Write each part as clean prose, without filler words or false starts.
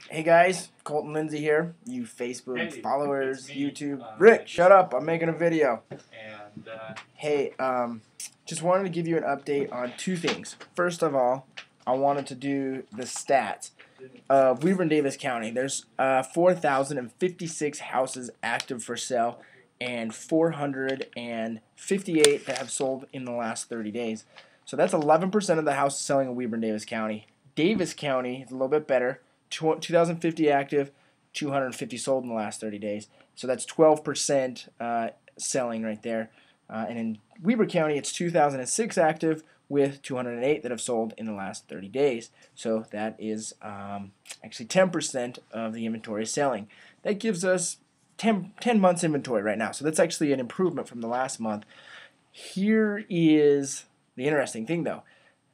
Hey guys, Colton Lindsay here. You Facebook Hey, followers, it's me. YouTube. I Rick, just shut up. I'm making a video. And Hey, just wanted to give you an update on two things. First of all, I wanted to do the stats of Weber and Davis County. There's 4,056 houses active for sale and 458 that have sold in the last 30 days. So that's 11% of the houses selling in Weber and Davis County. Davis County is a little bit better. 2,050 active, 250 sold in the last 30 days. So that's 12% selling right there. And in Weber County, it's 2,006 active with 208 that have sold in the last 30 days. So that is actually 10% of the inventory selling. That gives us 10 months inventory right now. So that's actually an improvement from the last month. Here is the interesting thing, though.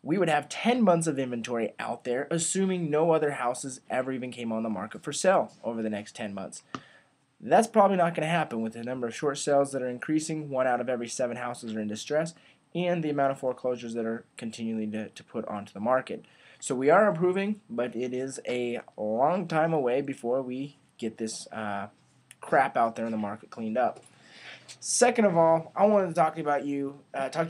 We would have 10 months of inventory out there, assuming no other houses ever even came on the market for sale over the next 10 months. That's probably not going to happen with the number of short sales that are increasing. 1 out of every 7 houses are in distress, and the amount of foreclosures that are continuing to put onto the market. So we are improving, but it is a long time away before we get this crap out there in the market cleaned up. Second of all, I wanted to talk to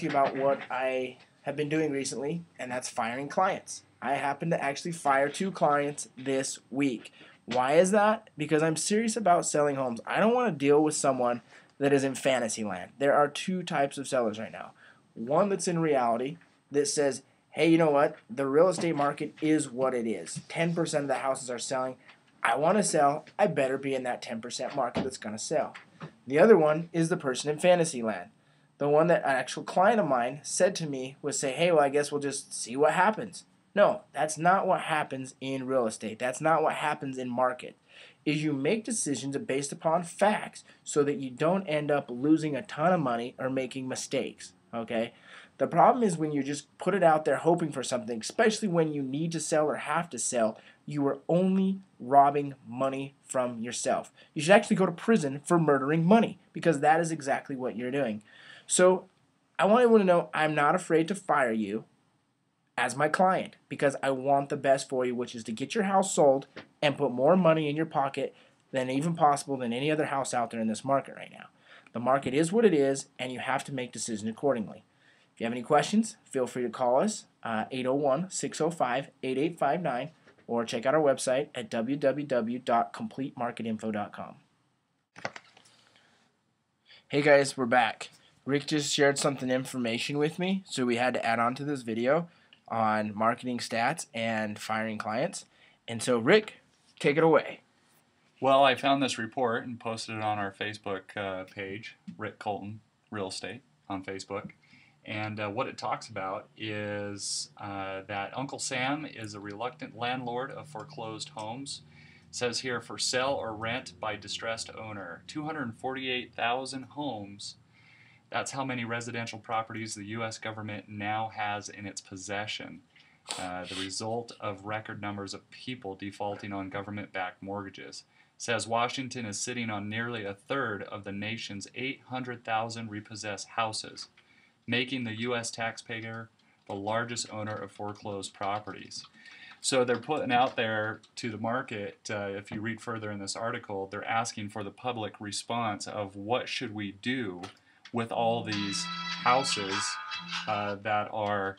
you about what I have been doing recently, and that's firing clients. I happened to actually fire 2 clients this week. Why is that? Because I'm serious about selling homes. I don't want to deal with someone that is in fantasy land. There are 2 types of sellers right now. One that's in reality that says, hey, you know what? The real estate market is what it is. 10% of the houses are selling. I want to sell. I better be in that 10% market that's going to sell. The other one is the person in fantasy land. The one that an actual client of mine said to me was say, hey, well, I guess we'll just see what happens. No, that's not what happens in real estate. That's not what happens in market. Is you make decisions based upon facts so that you don't end up losing a ton of money or making mistakes, okay? The problem is when you just put it out there hoping for something, especially when you need to sell or have to sell, you are only robbing money from yourself. You should actually go to prison for murdering money because that is exactly what you're doing. So I want everyone to know I'm not afraid to fire you as my client because I want the best for you, which is to get your house sold and put more money in your pocket than even possible than any other house out there in this market right now. The market is what it is, and you have to make decisions accordingly. If you have any questions, feel free to call us 801-605-8859 or check out our website at www.completemarketinfo.com. Hey guys, we're back. Rick just shared something information with me, so we had to add on to this video on marketing stats and firing clients. And so Rick, take it away. well, I found this report and posted it on our Facebook page, Rick Colton Real Estate on Facebook. And what it talks about is that Uncle Sam is a reluctant landlord of foreclosed homes. It says here, for sale or rent by distressed owner, 248,000 homes. That's how many residential properties the U.S. government now has in its possession. The result of record numbers of people defaulting on government-backed mortgages. It says Washington is sitting on nearly a third of the nation's 800,000 repossessed houses, making the U.S. taxpayer the largest owner of foreclosed properties. So they're putting out there to the market, if you read further in this article, they're asking for the public response of what should we do with all these houses that are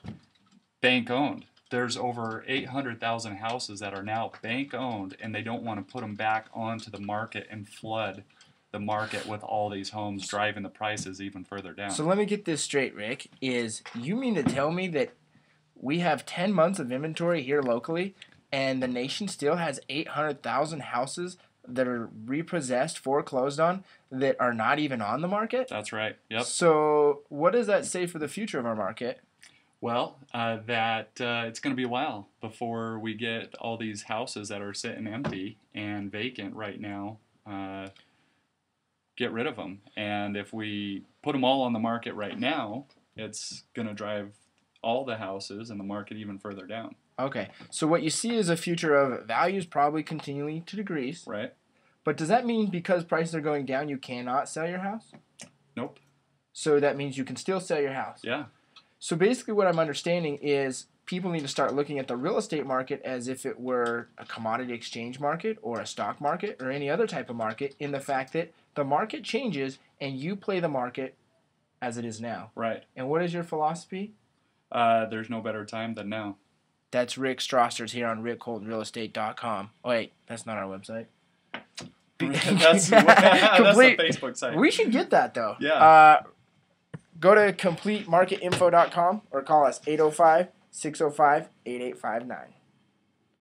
bank owned. There's over 800,000 houses that are now bank owned, and they don't want to put them back onto the market and flood the market with all these homes, driving the prices even further down. So let me get this straight, Rick. Is you mean to tell me that we have 10 months of inventory here locally, and the nation still has 800,000 houses that are repossessed, foreclosed on, that are not even on the market? That's right. Yep. So what does that say for the future of our market? Well, that it's going to be a while before we get all these houses that are sitting empty and vacant right now, get rid of them. And if we put them all on the market right now, it's going to drive all the houses and the market even further down. Okay, so what you see is a future of values probably continuing to decrease. Right. But does that mean because prices are going down, you cannot sell your house? Nope. So that means you can still sell your house? Yeah. So basically what I'm understanding is people need to start looking at the real estate market as if it were a commodity exchange market or a stock market or any other type of market, in the fact that the market changes and you play the market as it is now. Right. And what is your philosophy? There's no better time than now. That's Rick Strasser's here on rickcoltonrealestate.com. Oh, wait, that's not our website. That's the Facebook site. We should get that, though. Yeah. Go to completemarketinfo.com or call us 805-605-8859.